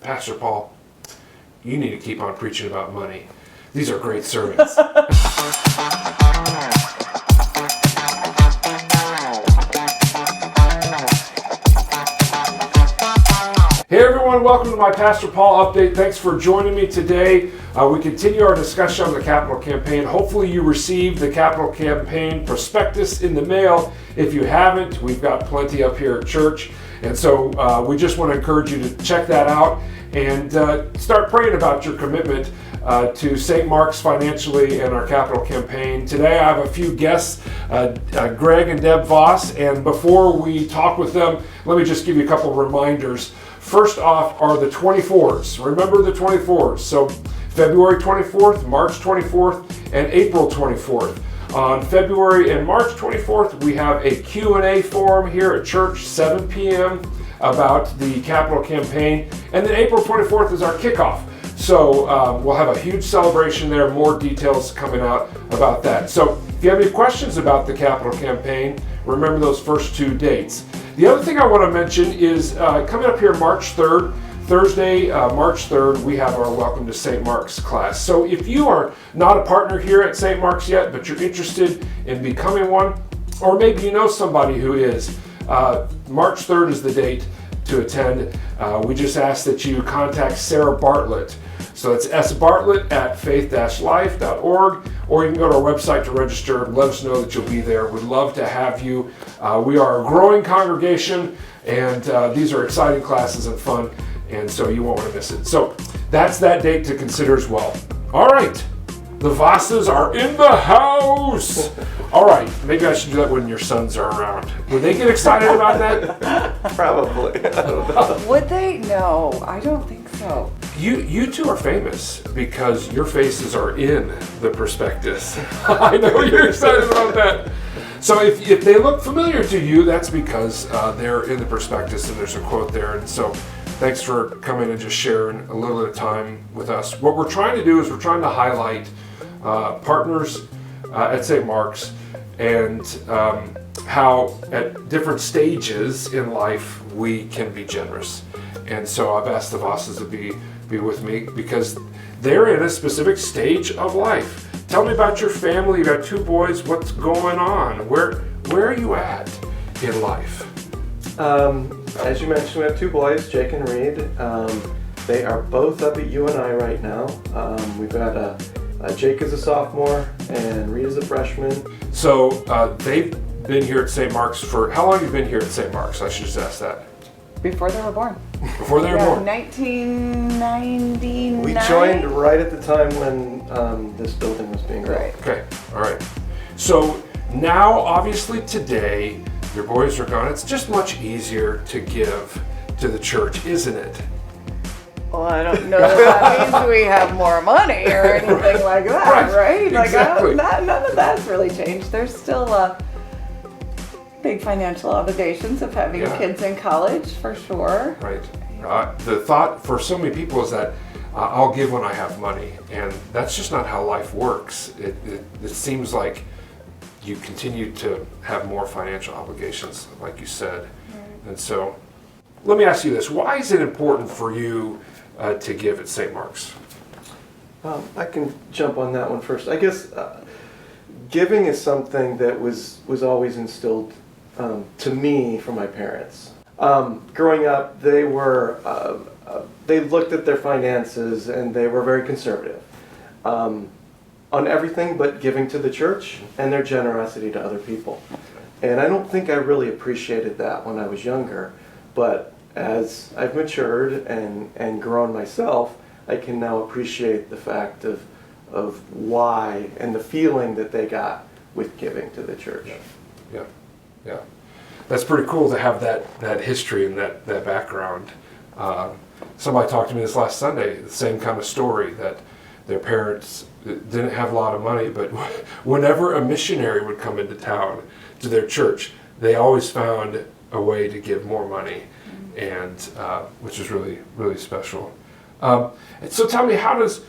Pastor Paul, you need to keep on preaching about money. These are great sermons. Hey everyone, welcome to my Pastor Paul update. Thanks for joining me today. We continue our discussion on the capital campaign. Hopefully you received the capital campaign prospectus in the mail. If you haven't, we've got plenty up here at church. And so we just want to encourage you to check that out and start praying about your commitment to St. Mark's financially and our capital campaign. Today I have a few guests, Greg and Deb Voss, and before we talk with them, let me just give you a couple of reminders. First off are the 24s. Remember the 24s. So February 24th, March 24th, and April 24th. On February and March 24th, we have a Q&A forum here at church, 7 p.m. about the capital campaign. And then April 24th is our kickoff. So we'll have a huge celebration there, more details coming out about that. So if you have any questions about the capital campaign, remember those first two dates. The other thing I want to mention is coming up here March 3rd, Thursday, March 3rd, we have our Welcome to St. Mark's class. So if you are not a partner here at St. Mark's yet, but you're interested in becoming one, or maybe you know somebody who is, March 3rd is the date to attend. We just ask that you contact Sarah Bartlett. So it's sbartlett@faith-life.org, or you can go to our website to register. Let us know that you'll be there. We'd love to have you. We are a growing congregation, and these are exciting classes and fun, and so you won't want to miss it. So that's that date to consider as well. All right, the Vosses are in the house. All right, maybe I should do that when your sons are around. Would they get excited about that? Probably. I don't know. Would they? No, I don't think so. You two are famous because your faces are in the prospectus. I know you're excited about that. So if they look familiar to you, that's because they're in the prospectus and there's a quote there. And so thanks for coming and just sharing a little bit of time with us. What we're trying to do is we're trying to highlight partners at St. Mark's and how at different stages in life we can be generous. And so I've asked the Vosses to be with me because they're in a specific stage of life. Tell me about your family. You got two boys. What's going on? Where are you at in life? As you mentioned, we have two boys, Jake and Reed. They are both up at UNI right now. We've got Jake is a sophomore and Reed is a freshman. So they've been here at St. Mark's for, how long have you been here at St. Mark's? I should just ask that. Before they were born. Before they were born? 1999. We joined right at the time when this building was being built. Right. Okay, all right. So now, obviously today, your boys are gone. It's just much easier to give to the church, isn't it? Well, I don't know if that means we have more money or anything like that, right? Exactly. Like, none of that's really changed. There's still big financial obligations of having kids in college, for sure. Right. The thought for so many people is that I'll give when I have money, and that's just not how life works. It seems like you continue to have more financial obligations, like you said. Right. And so, let me ask you this. Why is it important for you to give at St. Mark's? I can jump on that one first. I guess giving is something that was always instilled to me from my parents. Growing up, they looked at their finances and they were very conservative on everything but giving to the church and their generosity to other people. And I don't think I really appreciated that when I was younger, but as I've matured and grown myself, I can now appreciate the fact of why and the feeling that they got with giving to the church. Yeah. That's pretty cool to have that history and that background. Somebody talked to me this last Sunday, the same kind of story, that their parents didn't have a lot of money, but whenever a missionary would come into town to their church, they always found a way to give more money, and which is really, really special. So tell me, how does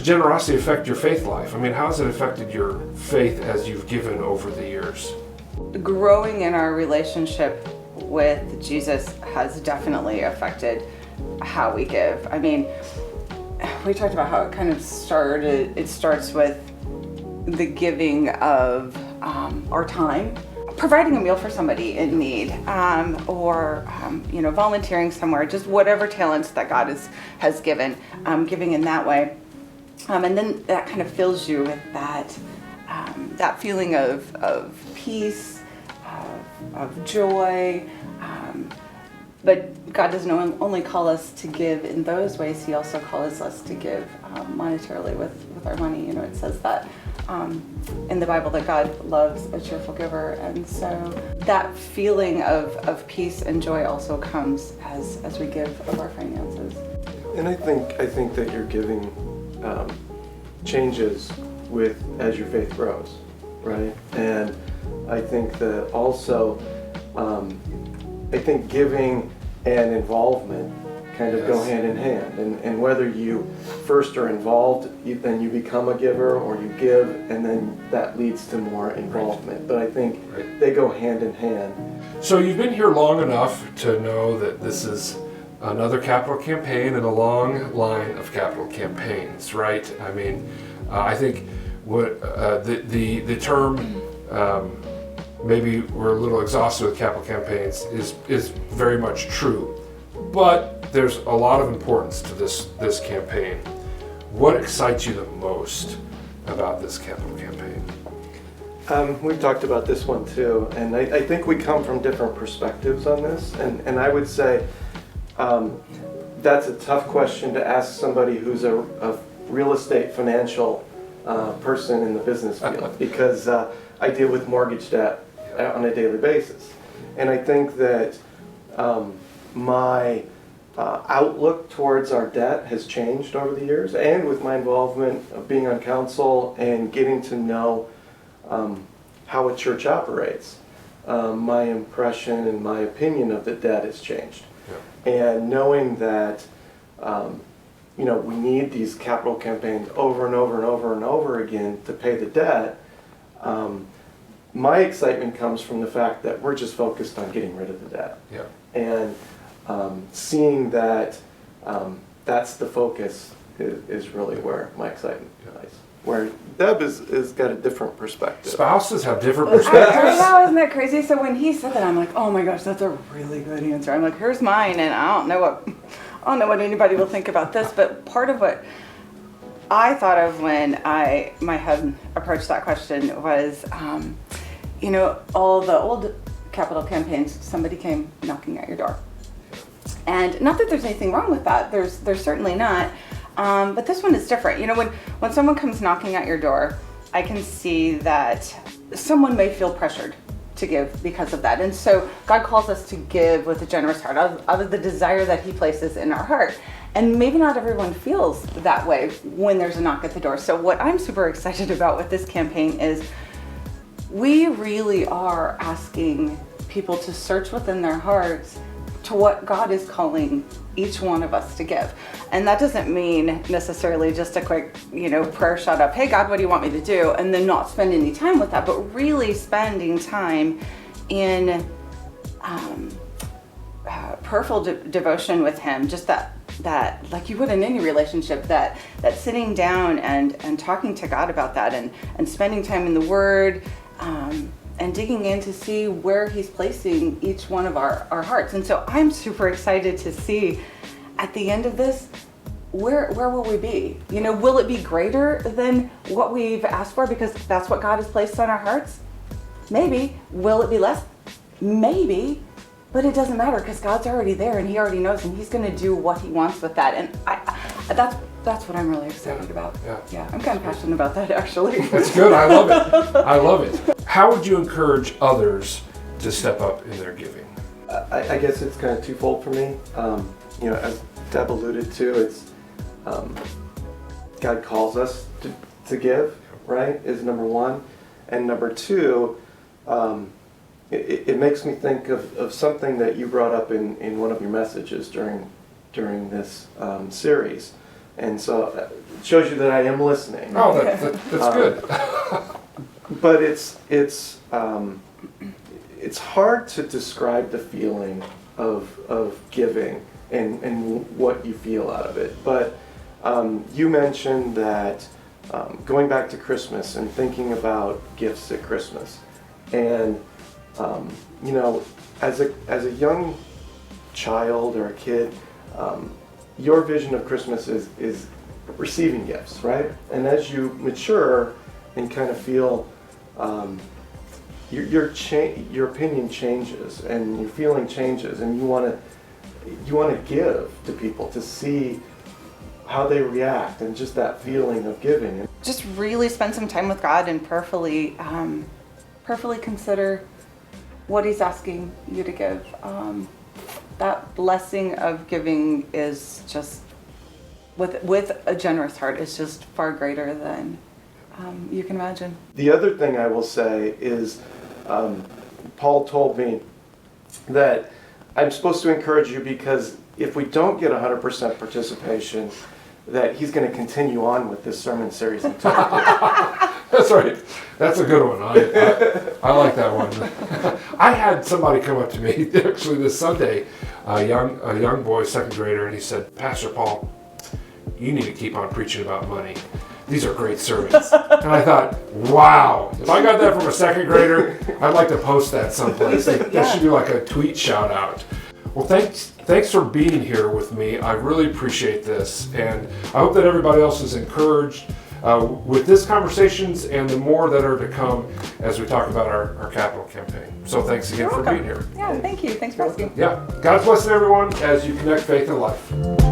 generosity affect your faith life? I mean, how has it affected your faith as you've given over the years? Growing in our relationship with Jesus has definitely affected how we give. I mean, we talked about how it kind of started. It starts with the giving of our time, providing a meal for somebody in need, or volunteering somewhere, just whatever talents that God has given, giving in that way. And then that kind of fills you with that feeling of peace, of joy. But God doesn't only call us to give in those ways. He also calls us to give monetarily with our money. It says that in the Bible that God loves a cheerful giver. And so that feeling of peace and joy also comes as we give of our finances. And I think that your giving changes as your faith grows, right? And I think that also, I think giving and involvement kind of go hand in hand. And whether you first are involved, then you become a giver, or you give, and then that leads to more involvement. But I think they go hand in hand. So you've been here long enough to know that this is another capital campaign in a long line of capital campaigns, right? I mean, I think what the term maybe we're a little exhausted with capital campaigns is very much true, but there's a lot of importance to this campaign. What excites you the most about this capital campaign? We've talked about this one too, and I think we come from different perspectives on this, and I would say that's a tough question to ask somebody who's a real estate financial person in the business field, because I deal with mortgage debt on a daily basis. And I think that my outlook towards our debt has changed over the years, and with my involvement of being on council and getting to know how a church operates, my impression and my opinion of the debt has changed. Yeah. And knowing that we need these capital campaigns over and over and over and over again to pay the debt, my excitement comes from the fact that we're just focused on getting rid of the debt. Yeah. And seeing that that's the focus is really where my excitement lies. Where Deb is got a different perspective. Spouses have different perspectives. I know, isn't that crazy? So when he said that, I'm like, oh my gosh, that's a really good answer. I'm like, here's mine, and I don't know what anybody will think about this, but part of what I thought of when my husband approached that question was, all the old capital campaigns, somebody came knocking at your door. And not that there's anything wrong with that, there's certainly not, but this one is different. When someone comes knocking at your door, I can see that someone may feel pressured to give because of that. And so God calls us to give with a generous heart, out of the desire that he places in our heart. And maybe not everyone feels that way when there's a knock at the door. So what I'm super excited about with this campaign is we really are asking people to search within their hearts to what God is calling each one of us to give. And that doesn't mean necessarily just a quick, prayer shot up, hey God, what do you want me to do? And then not spend any time with that, but really spending time in prayerful devotion with him, just that like you would in any relationship, that sitting down and talking to God about that, and spending time in the Word, and digging in to see where he's placing each one of our hearts. And so I'm super excited to see at the end of this, where will we be? Will it be greater than what we've asked for because that's what God has placed on our hearts? Maybe. Will it be less? Maybe. But it doesn't matter because God's already there and he already knows, and he's going to do what he wants with that. And that's what I'm really excited about. Yeah, I'm kind of passionate about that, actually. That's good. I love it. How would you encourage others to step up in their giving? I guess it's kind of twofold for me. As Deb alluded to, it's God calls us to give, right, is number one. And number two, it makes me think of something that you brought up in one of your messages during this series. And so it shows you that I am listening. Oh, that's good. But it's hard to describe the feeling of giving and what you feel out of it. But you mentioned that going back to Christmas and thinking about gifts at Christmas, and you know, as a young child or a kid, your vision of Christmas is receiving gifts, right? And as you mature and kind of feel your opinion changes and your feeling changes, and you want to give to people to see how they react, and just that feeling of giving. Just really spend some time with God and prayerfully consider what He's asking you to give. That blessing of giving is just, with a generous heart, is just far greater than you can imagine. The other thing I will say is, Paul told me that I'm supposed to encourage you because if we don't get 100% participation, that he's going to continue on with this sermon series until we do. That's right. That's a good one. I like that one. I had somebody come up to me actually this Sunday, a young boy, second grader, and he said, "Pastor Paul, you need to keep on preaching about money. These are great sermons." And I thought, wow, if I got that from a second grader, I'd like to post that someplace. That should be like a tweet shout out. Well, thanks for being here with me. I really appreciate this, and I hope that everybody else is encouraged with this conversations and the more that are to come as we talk about our capital campaign. So thanks again for being here. Yeah, thank you. Thanks for asking. Yeah, God's blessing everyone as you connect faith and life.